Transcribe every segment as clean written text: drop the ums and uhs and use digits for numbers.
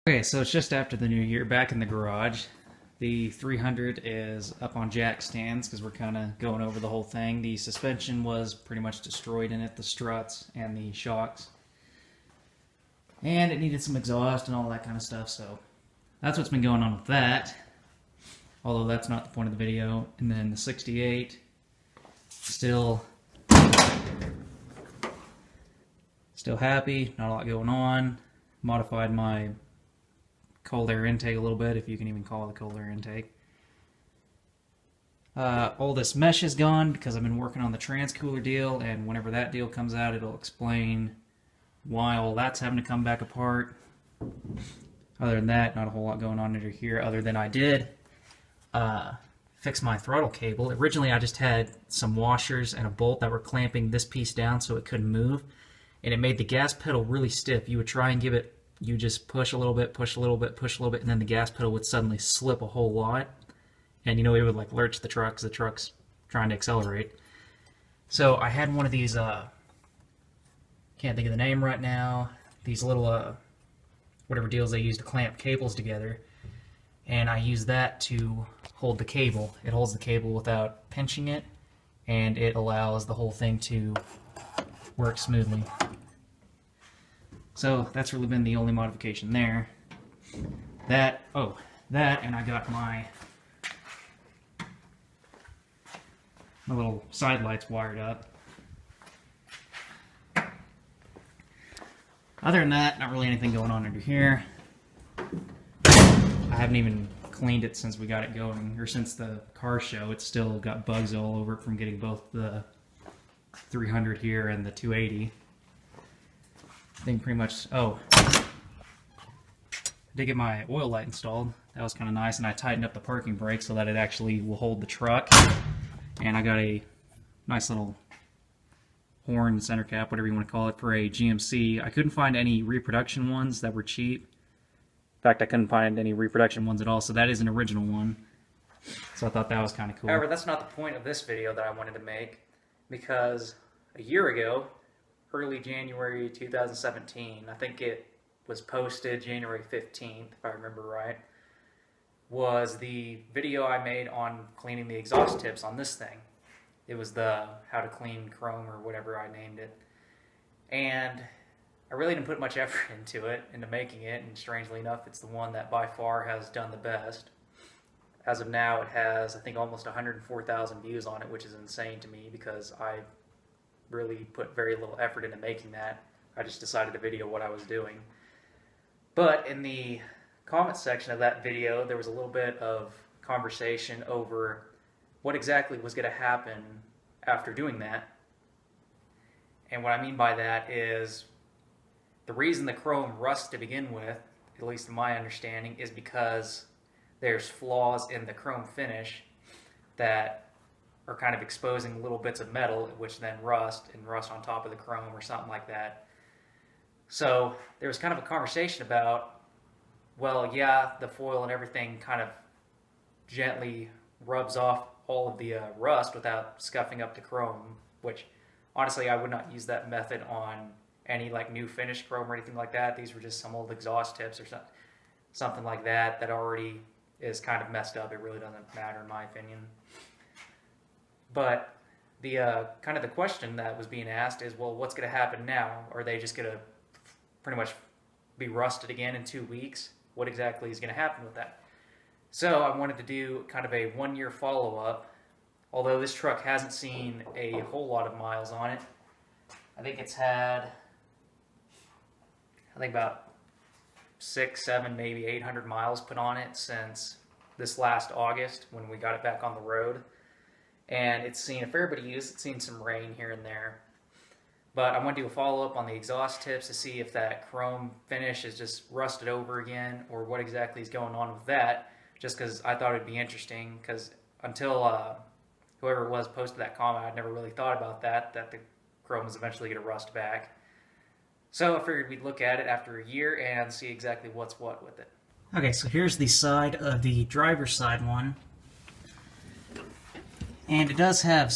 Okay, so it's just after the new year, back in the garage. The 300 is up on jack stands because we're kind of going over the whole thing. The suspension was pretty much destroyed in it, the struts and the shocks. And it needed some exhaust and all that kind of stuff, so that's what's been going on with that. Although that's not the point of the video. And then the 68, still happy, not a lot going on. Modified my cold air intake a little bit, if you can even call it a cold air intake. All this mesh is gone because I've been working on the transcooler deal, and whenever that deal comes out, it'll explain why all that's having to come back apart. Other than that, not a whole lot going on under here, other than I did fix my throttle cable. Originally, I just had some washers and a bolt that were clamping this piece down so it couldn't move, and it made the gas pedal really stiff. You would try and give it, you just push a little bit, push a little bit, push a little bit, and then the gas pedal would suddenly slip a whole lot. And it would like lurch the truck because the truck's trying to accelerate. So I had one of these, can't think of the name right now, these little, whatever deals they use to clamp cables together. And I use that to hold the cable. It holds the cable without pinching it, and it allows the whole thing to work smoothly. So that's really been the only modification there. That, and I got my little side lights wired up. Other than that, not really anything going on under here. I haven't even cleaned it since we got it going, or since the car show. It's still got bugs all over it from getting both the 300 here and the 280. I think pretty much, I did get my oil light installed. That was kind of nice, and I tightened up the parking brake so that it actually will hold the truck. And I got a nice little horn center cap, whatever you want to call it, for a GMC. I couldn't find any reproduction ones that were cheap. In fact, I couldn't find any reproduction ones at all, so that is an original one. So I thought that was kind of cool. However, that's not the point of this video that I wanted to make, because a year ago, early January 2017, I think it was posted January 15th, if I remember right, was the video I made on cleaning the exhaust tips on this thing. It was the how to clean chrome or whatever I named it. And I really didn't put much effort into making it, and strangely enough, it's the one that by far has done the best. As of now, it has, I think, almost 104,000 views on it, which is insane to me because I really put very little effort into making that. I just decided to video what I was doing. But in the comment section of that video, there was a little bit of conversation over what exactly was going to happen after doing that. And what I mean by that is the reason the chrome rusts to begin with, at least in my understanding, is because there's flaws in the chrome finish that are kind of exposing little bits of metal, which then rust on top of the chrome or something like that. So there was kind of a conversation about, well, yeah, the foil and everything kind of gently rubs off all of the rust without scuffing up the chrome, which honestly I would not use that method on any like new finished chrome or anything like that. These were just some old exhaust tips or something like that already is kind of messed up. It really doesn't matter in my opinion. But the kind of the question that was being asked is, well, what's going to happen now? Are they just going to pretty much be rusted again in 2 weeks? What exactly is going to happen with that? So I wanted to do kind of a 1-year follow-up. Although this truck hasn't seen a whole lot of miles on it. I think it's had, about 6, 7, maybe 800 miles put on it since this last August when we got it back on the road. And it's seen a fair bit of use. It's seen some rain here and there. But I want to do a follow-up on the exhaust tips to see if that chrome finish is just rusted over again or what exactly is going on with that, just because I thought it would be interesting, because until whoever it was posted that comment, I'd never really thought about that the chrome is eventually going to rust back. So I figured we'd look at it after a year and see exactly what's what with it. Okay, so here's the side of the driver's side one. And it does have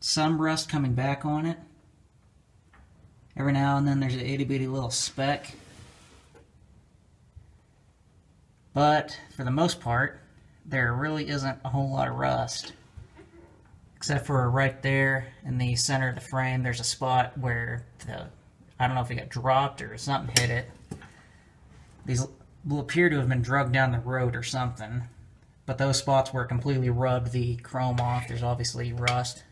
some rust coming back on it. Every now and then there's an itty bitty little speck. But for the most part, there really isn't a whole lot of rust. Except for right there in the center of the frame, there's a spot where I don't know if it got dropped or something hit it. These will appear to have been drugged down the road or something. But those spots where it completely rubbed the chrome off, there's obviously rust.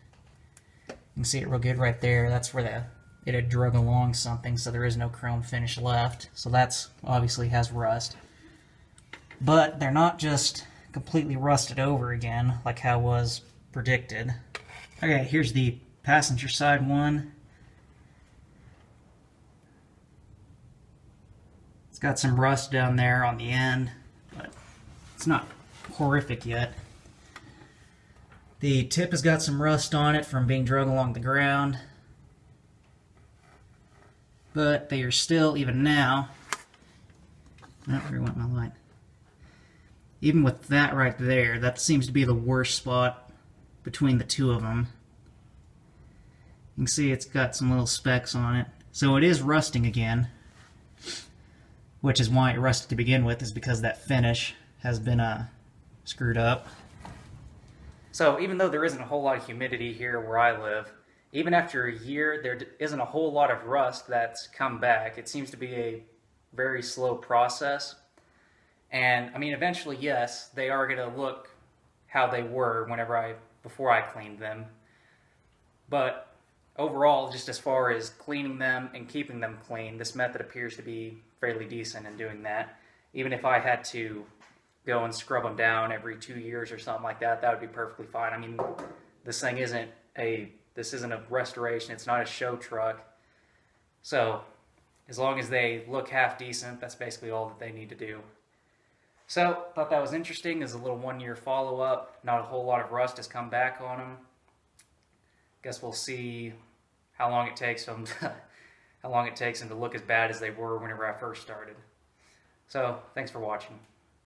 You can see it real good right there. That's where it had drug along something, so there is no chrome finish left. So that's obviously has rust. But they're not just completely rusted over again, like how was predicted. Okay, here's the passenger side one. It's got some rust down there on the end, but it's not horrific yet. The tip has got some rust on it from being drug along the ground, but they are still, even now, I don't really want my light. Even with that right there, that seems to be the worst spot between the two of them. You can see it's got some little specks on it. So it is rusting again, which is why it rusted to begin with, is because that finish has been screwed up. So even though there isn't a whole lot of humidity here where I live, even after a year, there isn't a whole lot of rust that's come back. It seems to be a very slow process. And I mean, eventually, yes, they are going to look how they were before I cleaned them. But overall, just as far as cleaning them and keeping them clean, this method appears to be fairly decent in doing that. Even if I had to go and scrub them down every 2 years or something like that, that would be perfectly fine. I mean, this isn't a restoration. It's not a show truck. So as long as they look half decent, that's basically all that they need to do. So, thought that was interesting. As a little 1-year follow-up. Not a whole lot of rust has come back on them. Guess we'll see how long it takes them to look as bad as they were whenever I first started. So, thanks for watching.